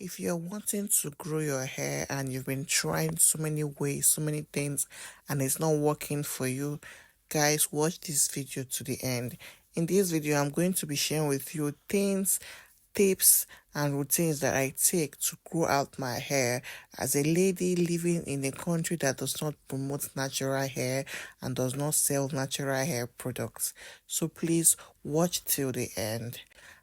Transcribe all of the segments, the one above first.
If you're wanting to grow your hair and you've been trying so many ways, so many things, and it's not working for you, guys, watch this video to the end. In this video, I'm going to be sharing with you things, tips, and routines that I take to grow out my hair as a lady living in a country that does not promote natural hair and does not sell natural hair products. So please watch till the end.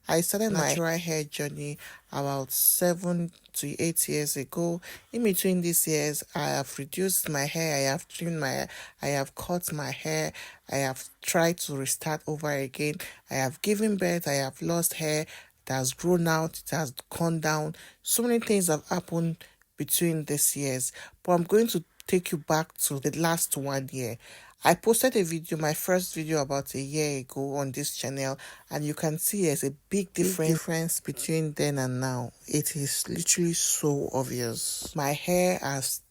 I started my natural hair journey about 7 to 8 years ago. In between these years, I have reduced my hair, I have trimmed my hair, I have cut my hair, I have tried to restart over again. I have given birth, I have lost hair, it has grown out, it has gone down. So many things have happened between these years. But I'm going to take you back to the last 1 year. I posted a video, my first video about a year ago on this channel, and you can see there's a big difference between then and now. It is literally so obvious. My hair has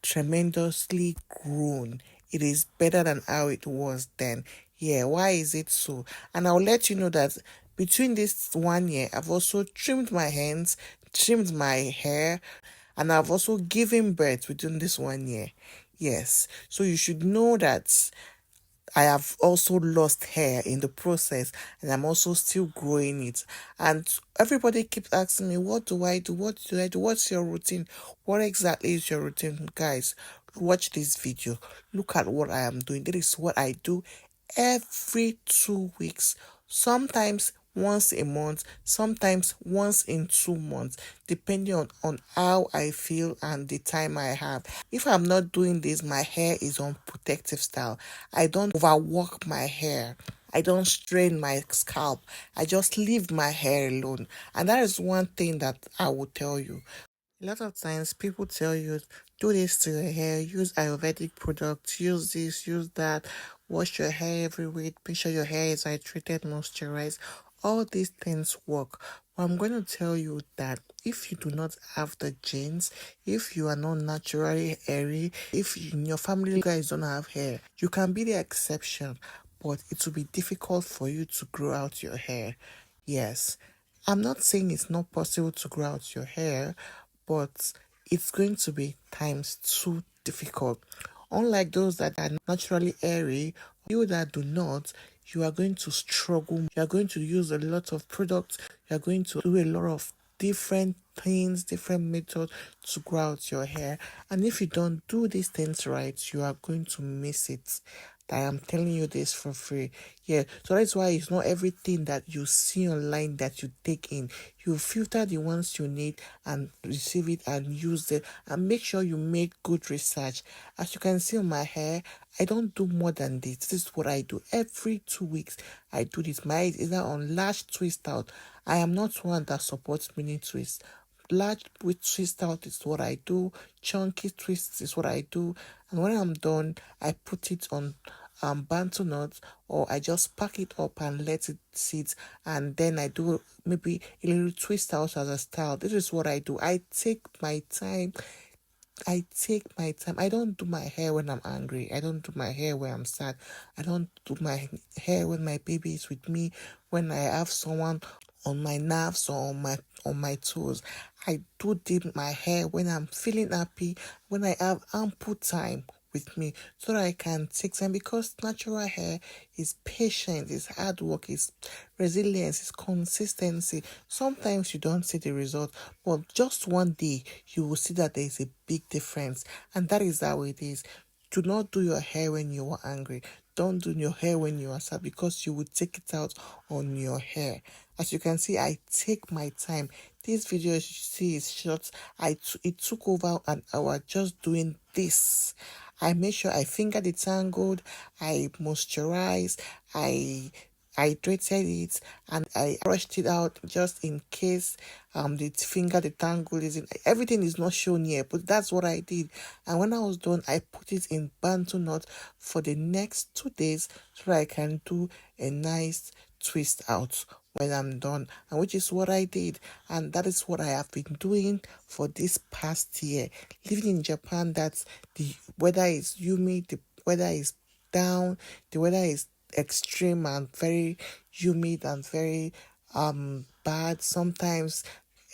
tremendously grown. It is better than how it was then. Yeah, why is it so? And I'll let you know that between this 1 year, I've also trimmed my hands, trimmed my hair, and I've also given birth within this 1 year. Yes, so you should know that I have also lost hair in the process, and I'm also still growing it. And everybody keeps asking me, what do I do? What do I do? What's your routine? What exactly is your routine? Guys, watch this video. Look at what I am doing. This is what I do every 2 weeks, sometimes once a month, sometimes once in 2 months, depending on how I feel and the time I have. If I'm not doing this, my hair is on protective style. I don't overwork my hair. I don't strain my scalp. I just leave my hair alone. And that is one thing that I will tell you. A lot of times people tell you, do this to your hair, use Ayurvedic products, use this, use that, wash your hair every week, make sure your hair is hydrated, moisturized. All these things work. But I'm going to tell you that if you do not have the genes, if you are not naturally hairy, if in your family you guys don't have hair, you can be the exception, but it will be difficult for you to grow out your hair. Yes. I'm not saying it's not possible to grow out your hair, but it's going to be times two difficult. Unlike those that are naturally hairy, you that do not, you are going to struggle. You are going to use a lot of products. You are going to do a lot of different things, different methods to grow out your hair. And if you don't do these things right, you are going to miss it. I am telling you this for free. Yeah, so that's why it's not everything that you see online that you take in. You filter the ones you need and receive it and use it, and make sure you make good research. As you can see on my hair, I don't do more than this. This is what I do every 2 weeks. I do this. My hair is either on large twist out. I am not one that supports mini twist. Large with twist out is what I do. Chunky twists is what I do. And when I'm done, I put it on bantu nuts, or I just pack it up and let it sit, and then I do maybe a little twist out as a style. This is what I do. I take my time. I don't do my hair when I'm angry. I don't do my hair when I'm sad. I don't do my hair when my baby is with me, when I have someone on my nerves or on my toes. I do dip my hair when I'm feeling happy, when I have ample time with me, so that I can take time, because natural hair is patient, is hard work, is resilience, is consistency. Sometimes you don't see the result, but just one day you will see that there is a big difference, and that is how it is. Do not do your hair when you are angry. Don't do your hair when you are sad, because you will take it out on your hair. As you can see, I take my time. This video as you see is short. It took over an hour just doing this. I made sure I fingered the tangled, I moisturized, I hydrated it, and I brushed it out just in case the finger, the tangle is in. Everything is not shown here, but that's what I did. And when I was done, I put it in bantu knot for the next 2 days, so that I can do a nice twist out when I'm done, and which is what I did. And that is what I have been doing for this past year. Living in Japan, that's the weather is humid, the weather is down, the weather is extreme and very humid and very bad. Sometimes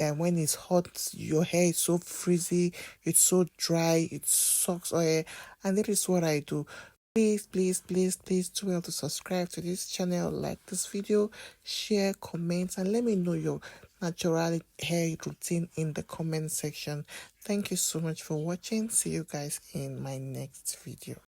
when it's hot, your hair is so frizzy, it's so dry, it sucks oil, and that is what I do. Please, please, please, please do well to subscribe to this channel, like this video, share, comment, and let me know your natural hair routine in the comment section. Thank you so much for watching. See you guys in my next video.